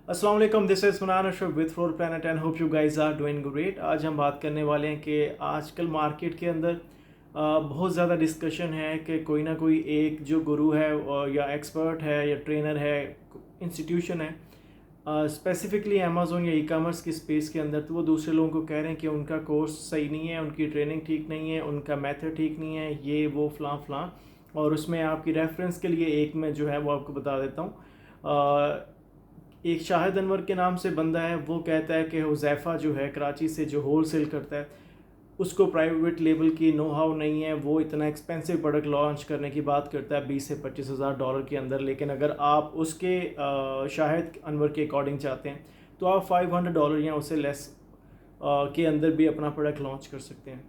अस्सलाम वालेकुम, this is Farhan Ashraf with floor planet and hope you guys are doing great. आज हम बात करने वाले हैं कि आजकल मार्केट के अंदर बहुत ज़्यादा डिस्कशन है कि कोई ना कोई एक जो गुरु है या एक्सपर्ट है या ट्रेनर है, इंस्टीट्यूशन है, स्पेसिफिकली अमेज़ोन या ई कॉमर्स की स्पेस के अंदर, तो वो दूसरे लोगों को कह रहे हैं कि उनका कोर्स सही नहीं है, उनकी ट्रेनिंग ठीक नहीं है, उनका मेथड ठीक नहीं है, ये वो फ़लाँ फ़लाँ। और उसमें आपकी रेफरेंस के लिए एक मैं जो है वो आपको बता देता हूँ। एक शाहिद अनवर के नाम से बंदा है, वो कहता है कि हुज़ैफ़ा जो है कराची से जो होल सेल करता है, उसको प्राइवेट लेवल की नो हाउ नहीं है, वो इतना एक्सपेंसिव प्रोडक्ट लॉन्च करने की बात करता है 20 से 25 हज़ार डॉलर के अंदर। लेकिन अगर आप उसके शाहिद अनवर के अकॉर्डिंग चाहते हैं तो आप $500 या उससे लेस के अंदर भी अपना प्रोडक्ट लॉन्च कर सकते हैं।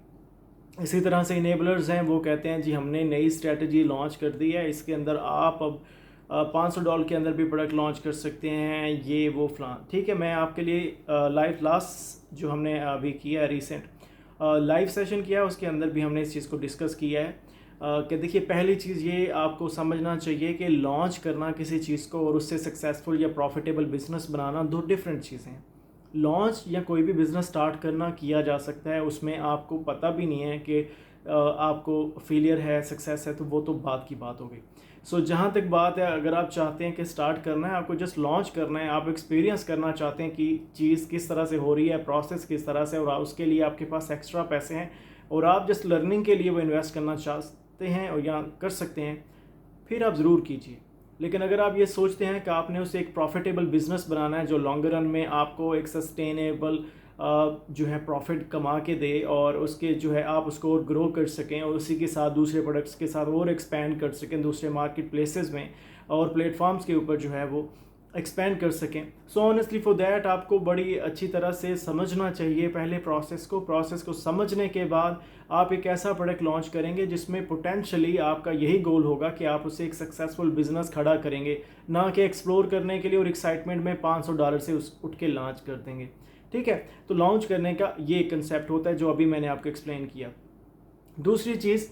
इसी तरह से इनेबलर्स हैं, वो कहते हैं जी हमने नई स्ट्रेटजी लॉन्च कर दी है, इसके अंदर आप अब $500 के अंदर भी प्रोडक्ट लॉन्च कर सकते हैं, ये वो फलां। ठीक है, मैं आपके लिए लाइव लास्ट जो हमने अभी किया है रिसेंट लाइव सेशन किया है, उसके अंदर भी हमने इस चीज़ को डिस्कस किया है कि देखिए, पहली चीज़ ये आपको समझना चाहिए कि लॉन्च करना किसी चीज़ को और उससे सक्सेसफुल या प्रॉफिटेबल बिजनेस बनाना दो डिफरेंट चीज़ें हैं। लॉन्च या कोई भी बिज़नेस स्टार्ट करना किया जा सकता है, उसमें आपको पता भी नहीं है कि आपको फेलियर है सक्सेस है, तो वो तो बात की बात हो गई। सो जहाँ तक बात है, अगर आप चाहते हैं कि स्टार्ट करना है, आपको जस्ट लॉन्च करना है, आप एक्सपीरियंस करना चाहते हैं कि चीज़ किस तरह से हो रही है, प्रोसेस किस तरह से, और उसके लिए आपके पास एक्स्ट्रा पैसे हैं और आप जस्ट लर्निंग के लिए वो इन्वेस्ट करना चाहते हैं और या कर सकते हैं, फिर आप ज़रूर कीजिए। लेकिन अगर आप ये सोचते हैं कि आपने उसे एक प्रॉफिटेबल बिजनेस बनाना है जो लॉन्गर रन में आपको एक सस्टेनेबल जो है प्रॉफिट कमा के दे, और उसके जो है आप उसको और ग्रो कर सकें और उसी के साथ दूसरे प्रोडक्ट्स के साथ और एक्सपैंड कर सकें दूसरे मार्केट प्लेसेस में और प्लेटफॉर्म्स के ऊपर जो है वो एक्सपैंड कर सकें। सो ऑनेस्टली फॉर दैट आपको बड़ी अच्छी तरह से समझना चाहिए पहले प्रोसेस को समझने के बाद आप एक ऐसा प्रोडक्ट लॉन्च करेंगे जिसमें पोटेंशली आपका यही गोल होगा कि आप उसे एक सक्सेसफुल बिजनेस खड़ा करेंगे, ना कि एक्सप्लोर करने के लिए और एक्साइटमेंट में $500 से उठ के लॉन्च कर देंगे। ठीक है, तो लॉन्च करने का ये कंसेप्ट होता है जो अभी मैंने आपको एक्सप्लेन किया। दूसरी चीज़,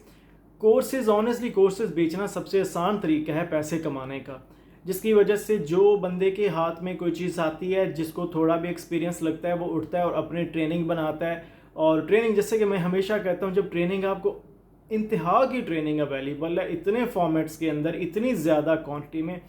कोर्सेज, ऑनेस्टली कोर्सेज बेचना सबसे आसान तरीका है पैसे कमाने का, जिसकी वजह से जो बंदे के हाथ में कोई चीज़ आती है, जिसको थोड़ा भी एक्सपीरियंस लगता है, वो उठता है और अपनी ट्रेनिंग बनाता है। और ट्रेनिंग, जैसे कि मैं हमेशा कहता हूँ, जब ट्रेनिंग आपको इंतहा की ट्रेनिंग अवेलेबल है इतने फॉर्मेट्स के अंदर, इतनी ज़्यादा क्वांटिटी में,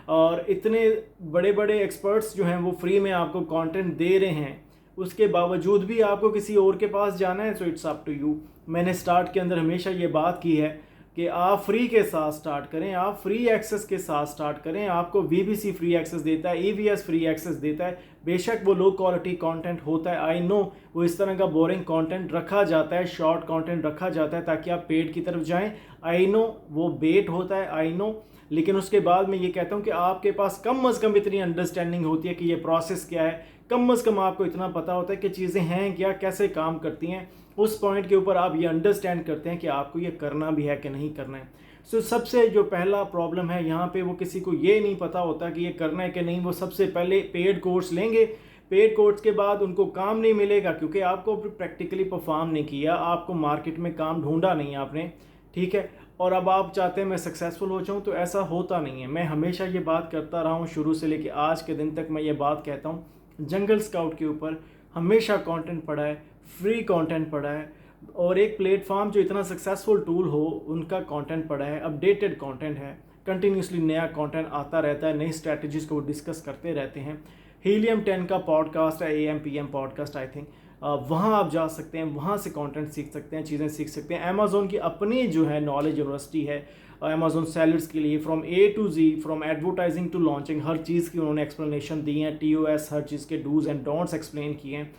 और इतने बड़े बड़े एक्सपर्ट्स जो हैं वो फ्री में आपको कंटेंट दे रहे हैं, उसके बावजूद भी आपको किसी और के पास जाना है, so it's up to you. मैंने स्टार्ट के अंदर हमेशा ये बात की है कि आप फ्री के साथ स्टार्ट करें, आप फ्री एक्सेस के साथ स्टार्ट करें। आपको VBC फ्री एक्सेस देता है, EVS फ्री एक्सेस देता है, बेशक वो लो क्वालिटी कंटेंट होता है, आई नो वो इस तरह का बोरिंग कंटेंट रखा जाता है, शॉर्ट कंटेंट रखा जाता है ताकि आप पेड की तरफ जाएं, आई नो वो बेट होता है, आई नो। लेकिन उसके बाद मैं ये कहता हूँ कि आपके पास कम अज़ कम इतनी अंडरस्टैंडिंग होती है कि ये प्रोसेस क्या है, कम अज़ कम आपको इतना पता होता है कि चीज़ें हैं क्या, कैसे काम करती हैं। उस पॉइंट के ऊपर आप ये अंडरस्टैंड करते हैं कि आपको ये करना भी है कि नहीं करना है। सो सबसे जो पहला प्रॉब्लम है यहाँ पे, वो किसी को ये नहीं पता होता कि ये करना है कि नहीं। वो सबसे पहले पेड कोर्स लेंगे, पेड कोर्स के बाद उनको काम नहीं मिलेगा क्योंकि आपको प्रैक्टिकली परफॉर्म नहीं किया, आपको मार्केट में काम ढूंढा नहीं आपने। ठीक है, और अब आप चाहते हैं मैं सक्सेसफुल हो जाऊँ, तो ऐसा होता नहीं है। मैं हमेशा ये बात करता रहा हूँ, शुरू से लेकर आज के दिन तक मैं ये बात कहता हूँ, जंगल स्काउट के ऊपर हमेशा कंटेंट पड़ा है, फ्री कंटेंट पड़ा है, और एक प्लेटफॉर्म जो इतना सक्सेसफुल टूल हो उनका कंटेंट पड़ा है, अपडेटेड कंटेंट है, कंटिन्यूसली नया कंटेंट आता रहता है, नई स्ट्रैटेजीज को डिस्कस करते रहते हैं। हीलियम 10 का पॉडकास्ट है, AM PM podcast I think, वहाँ आप जा सकते हैं, वहाँ से कंटेंट सीख सकते हैं, चीज़ें सीख सकते हैं। अमेज़ोन की अपनी जो है नॉलेज यूनिवर्सिटी है अमेज़ोन सेलर्स के लिए, from A to Z, from advertising to launching, हर चीज़ की उन्होंने एक्सप्लेनेशन दी है, TOS, हर चीज़ के डूज एंड डोंट्स एक्सप्लेन किए हैं।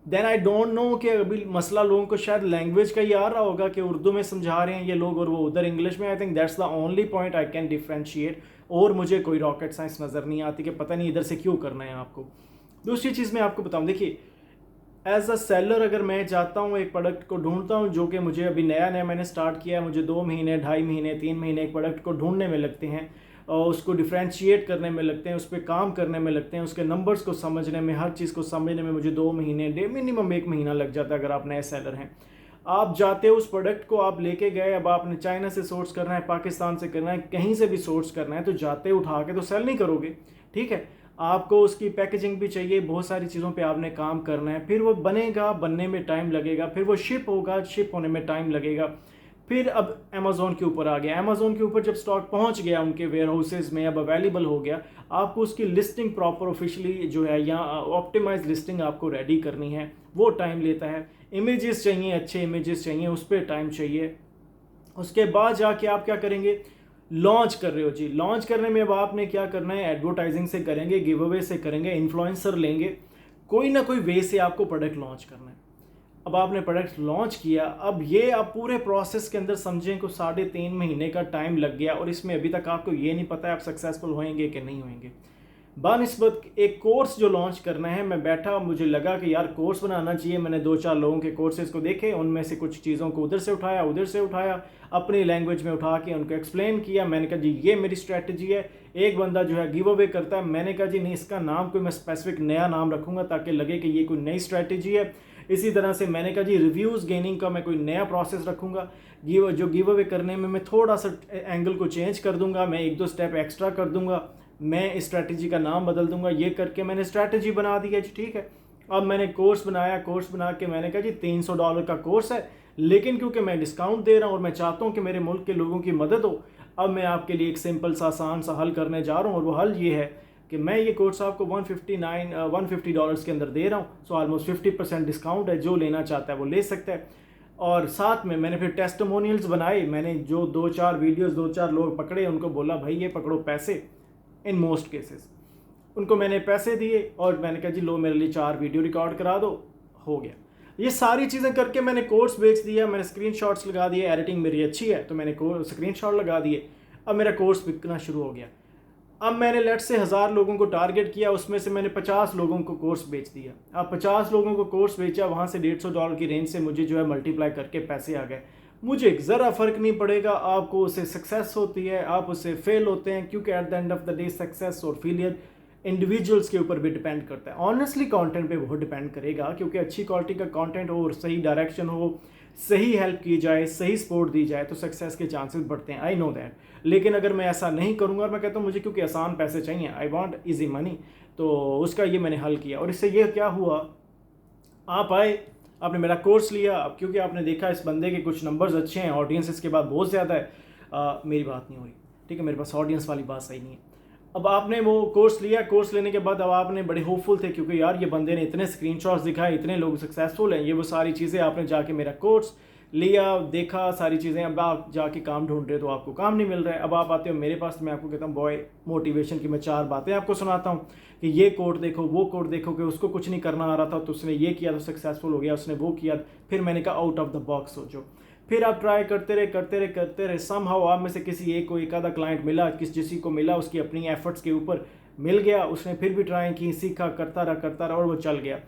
देन आई डोंट नो कि अभी मसला लोगों को शायद लैंग्वेज का ही आ रहा होगा कि उर्दू में समझा रहे हैं ये लोग और वो उधर इंग्लिश में। I think that's the only point I can differentiate, और मुझे कोई रॉकेट साइंस नज़र नहीं आती कि पता नहीं इधर से क्यों करना है आपको। दूसरी चीज़ मैं आपको बताऊँ, देखिए एज अ सेलर अगर मैं चाहता हूँ, एक प्रोडक्ट को ढूंढता हूँ जो कि मुझे अभी नया नया मैंने स्टार्ट किया है, मुझे 2 महीने, 2.5 महीने, 3 महीने एक प्रोडक्ट को ढूंढने में लगते हैं और उसको डिफ्रेंशिएट करने में लगते हैं, उस पर काम करने में लगते हैं, उसके नंबर्स को समझने में, हर चीज़ को समझने में मुझे 2 महीने, मिनिमम 1 महीना लग जाता है अगर आप नए सेलर हैं। आप जाते हो, उस प्रोडक्ट को आप लेके गए, अब आपने चाइना से सोर्स करना है, पाकिस्तान से करना है, कहीं से भी सोर्स करना है, तो जाते उठा के तो सेल नहीं करोगे। ठीक है, आपको उसकी पैकेजिंग भी चाहिए, बहुत सारी चीज़ों पे आपने काम करना है, फिर वो बनेगा, बनने में टाइम लगेगा, फिर वो शिप होगा, शिप होने में टाइम लगेगा। फिर अब अमेज़ोन के ऊपर आ गया, अमेज़ोन के ऊपर जब स्टॉक पहुंच गया उनके वेयर हाउसेज में, अब अवेलेबल हो गया, आपको उसकी लिस्टिंग प्रॉपर ऑफिशियली जो है या ऑप्टिमाइज लिस्टिंग आपको रेडी करनी है, वो टाइम लेता है। इमेजेस चाहिए, अच्छे इमेजेस चाहिए, उस पर टाइम चाहिए। उसके बाद जाके आप क्या करेंगे, लॉन्च कर रहे हो जी, लॉन्च करने में अब आपने क्या करना है, एडवर्टाइजिंग से करेंगे, गिव अवे से करेंगे, इन्फ्लुएंसर लेंगे, कोई ना कोई वे से आपको प्रोडक्ट लॉन्च करना है। अब आपने प्रोडक्ट लॉन्च किया, अब ये आप पूरे प्रोसेस के अंदर समझें कि 3.5 महीने का टाइम लग गया और इसमें अभी तक आपको ये नहीं पता है आप सक्सेसफुल होंगे कि नहीं होंगे। बानिस्बत एक कोर्स जो लॉन्च करना है, मैं बैठा, मुझे लगा कि यार कोर्स बनाना चाहिए। मैंने 2-4 लोगों के कोर्सेज को देखे, उनमें से कुछ चीज़ों को उधर से उठाया, अपनी लैंग्वेज में उठा के उनको एक्सप्लेन किया। मैंने कहा जी ये मेरी स्ट्रैटेजी है। एक बंदा जो है गिव अवे करता है, मैंने कहा जी नहीं, इसका नाम कोई मैं स्पेसिफिक नया नाम रखूँगा ताकि लगे कि ये कोई नई स्ट्रैटेजी है। इसी तरह से मैंने कहा जी रिव्यूज़ गेनिंग का मैं कोई नया प्रोसेस रखूँगा, गिव अवे करने में मैं थोड़ा सा एंगल को चेंज कर दूंगा, मैं 1-2 स्टेप एक्स्ट्रा कर दूंगा, मैं इस स्ट्रैटेजी का नाम बदल दूंगा। ये करके मैंने स्ट्रैटेजी बना दी है जी, ठीक है। अब मैंने कोर्स बनाया, कोर्स बना के मैंने कहा जी $300 का कोर्स है, लेकिन क्योंकि मैं डिस्काउंट दे रहा हूँ और मैं चाहता हूँ कि मेरे मुल्क के लोगों की मदद हो, अब मैं आपके लिए एक सिंपल सा आसान सा हल करने जा रहा हूँ। और वो हल ये है कि मैं ये कोर्स आपको $150 के अंदर दे रहा हूँ। सो ऑलमोस्ट 50% डिस्काउंट है, जो लेना चाहता है वो ले सकता है। और साथ में मैंने फिर टेस्टिमोनियल्स बनाए, मैंने जो 2-4 वीडियोस 2-4 लोग पकड़े, उनको बोला भाई ये पकड़ो पैसे, इन मोस्ट केसेस उनको मैंने पैसे दिए और मैंने कहा जी लो मेरे लिए 4 वीडियो रिकॉर्ड करा दो, हो गया। ये सारी चीज़ें करके मैंने कोर्स बेच दिया, मैंने स्क्रीनशॉट्स लगा दिए, एडिटिंग मेरी अच्छी है तो मैंने स्क्रीनशॉट लगा दिए। अब मेरा कोर्स बिकना शुरू हो गया। अब मैंने लेट से 1000 लोगों को टारगेट किया, उसमें से मैंने 50 लोगों को कोर्स बेच दिया। अब 50 लोगों को कोर्स बेचा, वहाँ से $150 की रेंज से मुझे जो है मल्टीप्लाई करके पैसे आ गए। मुझे ज़रा फ़र्क नहीं पड़ेगा आपको उससे सक्सेस होती है, आप उससे फेल होते हैं, क्योंकि at the end of the day success और फेलियर इंडिविजुअल्स के ऊपर भी डिपेंड करता है। ऑनेस्टली कंटेंट पे बहुत डिपेंड करेगा, क्योंकि अच्छी क्वालिटी का कंटेंट हो और सही डायरेक्शन हो, सही हेल्प की जाए, सही सपोर्ट दी जाए तो सक्सेस के चांसेस बढ़ते हैं। I know that. लेकिन अगर मैं ऐसा नहीं करूँगा और मैं कहता हूँ मुझे क्योंकि आसान पैसे चाहिए, आई वांट इजी मनी, तो उसका ये मैंने हल किया। और इससे ये क्या हुआ, आप आए, आपने मेरा कोर्स लिया, अब क्योंकि आपने देखा इस बंदे के कुछ नंबर्स अच्छे हैं, ऑडियंस इसके बाद बहुत ज़्यादा है, मेरी बात नहीं हो रही, ठीक है, मेरे पास ऑडियंस वाली बात सही नहीं है। अब आपने वो कोर्स लिया, कोर्स लेने के बाद अब आपने बड़े होपफुल थे क्योंकि यार ये बंदे ने इतने स्क्रीनशॉट्स दिखाए, इतने लोग सक्सेसफुल हैं, ये वो सारी चीज़ें आपने जाके मेरा कोर्स लिया, देखा सारी चीज़ें। अब आप जाके काम ढूंढ रहे हो तो आपको काम नहीं मिल रहा है। अब आप आते हो मेरे पास, मैं आपको कहता हूँ बॉय मोटिवेशन की मैं 4 बातें आपको सुनाता हूँ कि ये कोड देखो, वो कोड देखो, कि उसको कुछ नहीं करना आ रहा था तो उसने ये किया तो सक्सेसफुल हो गया, उसने वो किया। फिर मैंने कहा आउट ऑफ द बॉक्स सोचो। फिर आप ट्राई करते रहे समहाउ आप में से किसी एक को एक आधा क्लाइंट मिला, किसी को मिला, उसकी अपनी एफर्ट्स के ऊपर मिल गया, उसने फिर भी ट्राई की, सीखा, करता रहा और वो चल गया।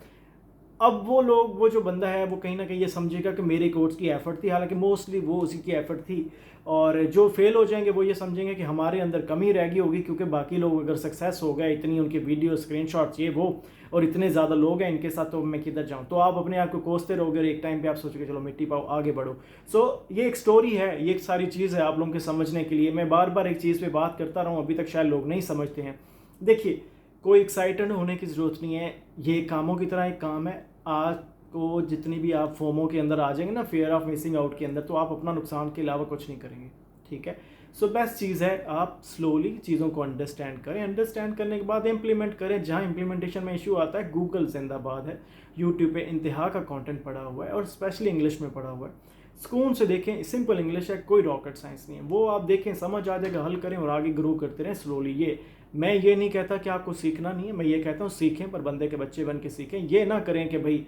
अब वो जो बंदा है वो कहीं ना कहीं ये समझेगा कि मेरे कोर्स की एफर्ट थी, हालांकि मोस्टली वो उसी की एफर्ट थी। और जो फेल हो जाएंगे वो ये समझेंगे कि हमारे अंदर कमी रह गई होगी, क्योंकि बाकी लोग अगर सक्सेस हो गए, इतनी उनके वीडियो स्क्रीनशॉट्स ये वो, और इतने ज़्यादा लोग हैं इनके साथ, तो मैं किधर जाऊँ। तो आप अपने आप को कोसते रहोगे और एक टाइम पे आप सोचोगे चलो मिट्टी पाओ, आगे बढ़ो। सो ये एक स्टोरी है, ये एक सारी चीज़ है आप लोगों के समझने के लिए। मैं बार बार एक चीज़ पे बात करता रहा हूँ, अभी तक शायद लोग नहीं समझते हैं। देखिए, कोई एक्साइटेड होने की ज़रूरत नहीं है, ये कामों की तरह एक काम है। आज को जितनी भी आप फोमो के अंदर आ जाएंगे ना, फियर ऑफ मिसिंग आउट के अंदर, तो आप अपना नुकसान के अलावा कुछ नहीं करेंगे, ठीक है। सो बेस्ट चीज़ है आप स्लोली चीज़ों को अंडरस्टैंड करें, अंडरस्टैंड करने के बाद इम्प्लीमेंट करें। जहाँ इम्प्लीमेंटेशन में इशू आता है, गूगल जिंदाबाद है, यूट्यूब पे इंतहा का कंटेंट पड़ा हुआ है और स्पेशली इंग्लिश में पड़ा हुआ है। सुकून से देखें, सिंपल इंग्लिश है, कोई रॉकेट साइंस नहीं है, वो आप देखें, समझ आ जाएगा, हल करें और आगे ग्रो करते रहें स्लोली। ये मैं ये नहीं कहता कि आपको सीखना नहीं है, मैं ये कहता हूँ सीखें, पर बंदे के बच्चे बन के सीखें। ये ना करें कि भाई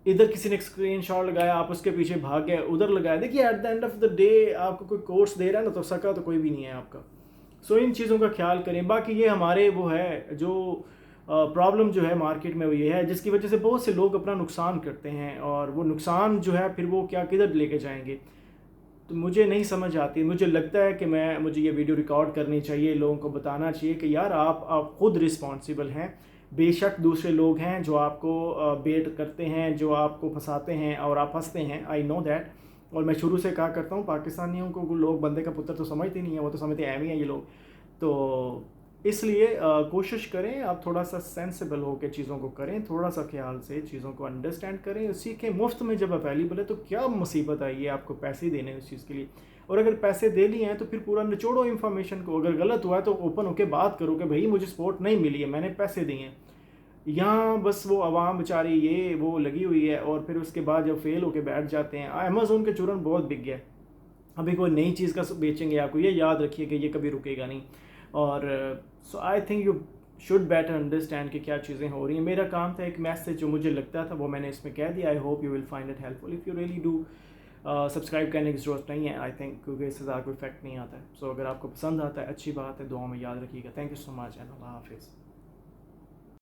इधर किसी ने स्क्रीनशॉट लगाया, आप उसके पीछे भाग गए, उधर लगाया। देखिए at the end of the day आपको कोई कोर्स दे रहा है ना, तो सका तो कोई भी नहीं है आपका। सो इन चीज़ों का ख्याल करें। बाकी ये हमारे वो है जो प्रॉब्लम जो है मार्केट में, वो ये है जिसकी वजह से बहुत से लोग अपना नुकसान करते हैं, और वो नुकसान जो है फिर वो क्या किधर लेके जाएंगे, तो मुझे नहीं समझ आती। मुझे लगता है कि मुझे ये वीडियो रिकॉर्ड करनी चाहिए, लोगों को बताना चाहिए कि यार आप खुद रिस्पॉन्सिबल हैं। बेशक दूसरे लोग हैं जो आपको बेट करते हैं, जो आपको फंसाते हैं और आप फंसते हैं, आई नो दैट। और मैं शुरू से कहा करता हूँ पाकिस्तानियों को लोग बंदे का पुत्र तो समझते नहीं है, वो तो समझते हैं ही हैं ये लोग। तो इसलिए कोशिश करें आप थोड़ा सा सेंसिबल होकर चीज़ों को करें, थोड़ा सा ख्याल से चीज़ों को अंडरस्टैंड करें, सीखें। मुफ्त में जब अवेलेबल है तो क्या मुसीबत आई है आपको पैसे देने उस चीज़ के लिए। और अगर पैसे दे लिए हैं तो फिर पूरा निचोड़ो इन्फॉर्मेशन को। अगर गलत हुआ है तो ओपन होकर बात करो कि भाई मुझे सपोर्ट नहीं मिली है, मैंने पैसे दिए हैं। यहाँ बस वो आवाम बेचारी ये वो लगी हुई है, और फिर उसके बाद जब फेल होकर बैठ जाते हैं। अमेज़ोन के चूरन बहुत बिक गया, अभी कोई नई चीज़ का बेचेंगे आपको, ये याद रखिए कि ये कभी रुकेगा नहीं। और so I think you should better understand कि क्या चीज़ें हो रही हैं। मेरा काम था एक मैसेज जो मुझे लगता था वो मैंने इसमें कह दिया। I hope you will find it helpful. If you really do subscribe करने की ज़रूरत नहीं है आई थिंक, क्योंकि इससे ज़्यादा कोई इफेक्ट नहीं आता है। सो अगर आपको पसंद आता है अच्छी बात है, दुआ में याद रखिएगा। Thank you so much and अल्लाह हाफिज़।